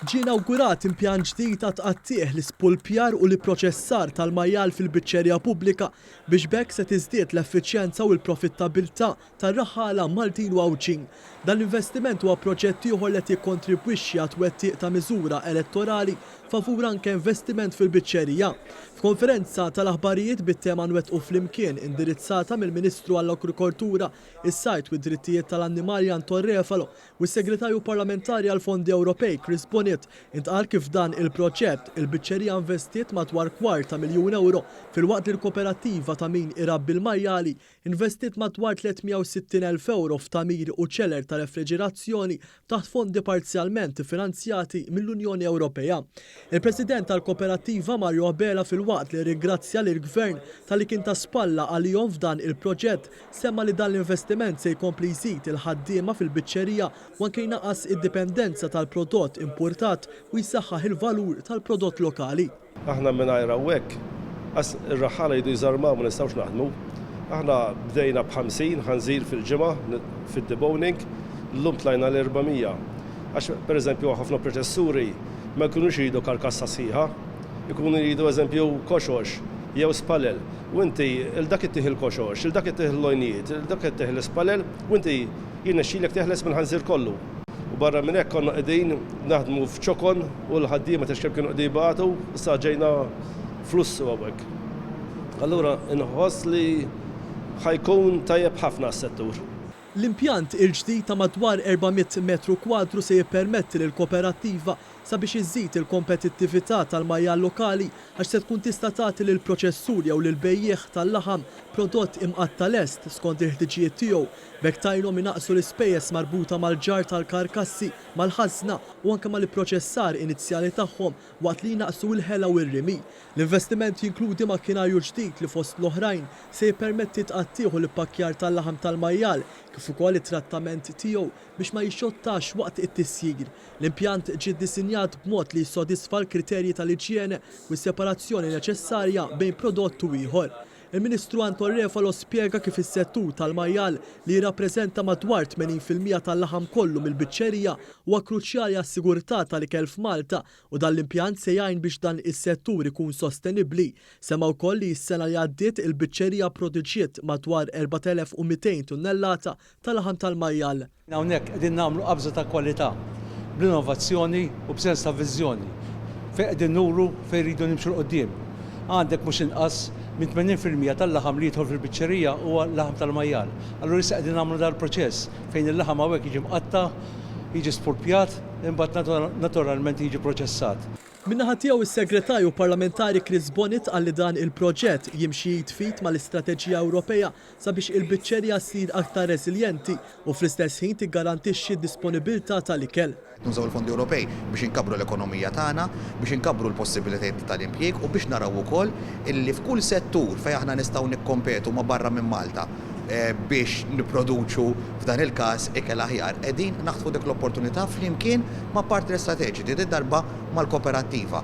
Ġie inawgurat impjan ġdid ta' tqattih l-ispulpjar u l-proċessar tal-majjal fil-biċċerija pubblika biex bekk se tiżdied l-effiċjenza u l-profittabilità tar-raħala Maltin u Awċin. Dan l-investiment huwa proġett ieħor li qed jikkontribwixxi għat-twettiq ta' miżura elettorali favur anke investiment fil-biċċerija. F'konferenza tal-aħbarijiet bit-tema nwettqu flimkien indirizzata mill-Ministru għall-Agrikoltura, is-Sajt u d-Drittijiet tal-Annimali Anton Refalo u s-Segretarju Parlamentari għall-Fondi Ewropej Chris Bonnet intqal kif dan il-proġett il-biċċerija investiet madwar €250,000 filwaqt li l-Koperattiva ta' min irabbi l-majjali investiet madwar €360,000 f'tamir u ċeller ta' refriġerazzjoni taħt fondi parzjalment finanzjati mill-Unjoni Ewropea. Il-President tal-Koperattiva Mario Abela filwaqt li ringrazzja lill gvern tal-li kien ta' spalla għalihom f'dan il-proġett semma li dan l-investiment se jkompli jżid il-ħaddiema fil-biċċerija u anke jnaqqas id-dipendenza tal-prodott importat u jsaħħaħ il-valur tal-prodott lokali. Aħna mingħajr hawnhekk ir-raħala jdu jżarmaw ma nistgħux naħdmu. Aħna bdejna b'50 ħanżir fil-ġimgħa fid-deboning, llum tlajna l-400. Għax pereżempju ħafna proċessuri ma jkunux jridu karkassa sħiħa, jkunu jridu eżempju koxox jew spalel. U inti il-dak ittieħ il-koxox, il-dak ittieħ il-lojnijiet, il-dak ittieħ l-ispalel, u inti jirnexxielek teħles minn ħanżir kollu. U barra minn hekk konna qegħdin naħdmu f'ċokon u l-ħaddiema tixkemm kienu qegħdin jibgħatu, issa ġejna flussu hawnhekk. Allura inħoss li ħajkun tajjeb ħafna s-settur. L-impjant il-ġdid ta' madwar 400 metru kwadru se jippermetti lill-Koperattiva sabiex iżżid il-kompetittività tal-majjal lokali għax se tkun tista' tagħti lil proċessur jew lil bejjieħ tal-laħam prodott imqatta lest skont il-ħtiġijiet tiegħu b'hekk tajnhom inaqsu l-ispejjeż marbuta mal-ġar tal-karkassi, mal-ħażna u anke mal-proċessar inizjali tagħhom waqt li jnaqsu l-ħela u r-rimi. L-investiment jinkludi makkinarju ġdid li fost l-oħrajn se jippermetti tqattih u l-pakkjar tal-laħam tal-majjal kif ukoll it-trattament tiegħu biex ma jixxottax waqt it-tisjir. L-impjant ġie ddisinjat b'mod li jissodisfa l-kriterji tal-iġjene u s-separazzjoni neċessarja bejn prodott u ieħor. Il-Ministru Anton Refalo spjega kif is-settur tal-majjal li jirrappreżenta madwar 80% tal-laħam kollu mill-biċċerija huwa kruċjali għas-sigurtà tal-ikel f'Malta u dan l-impjant se jgħin biex dan is-settur ikun sostenibbli. Semma wkoll li s-sena li għaddiet il-biċċerija prodduċiet madwar 4,200 tunnellata tal-laħam tal-majjal. Hawnhekk qegħdin nagħmlu qabża ta' kwalità bl-innovazzjoni u b'sens ta' viżjoni. Fejn qegħdin nuru fejn iridu nimxu l-qudiem. Għandek mhux inqas minn 80% tal-laħam li jidħol fil-biċċerija huwa l-laħam tal-majjal. Allura issa qegħdin nagħmlu dan il-proċess fejn il-laħam hawnhekk jiġi mqatta, jiġi spulpjat, imbagħad naturalment jiġi proċessat. Min-naħa tiegħu is-Segretarju Parlamentari Chris Bonnet qal li dan il-proġett jimxi jitfit mal-Istrateġija Ewropea sabiex il-biċċerija ssir aktar reżiljenti u fl-istess ħin tiggarantixxi d-disponibilità tal-ikel. Nużaw il-fondi Ewropej biex inkabru l-ekonomija tagħna, biex inkabru l-possibilitajiet tal-impjieg u biex naraw ukoll illi f'kull settur fejn aħna nistgħu nikkompetu ma' barra minn Malta biex nipproduċu f'dan il-każ ikel aħjar qegħdin naħtfu dik l-opportunità flimkien ma' partner strateġiċi di darba mal-Koperattiva.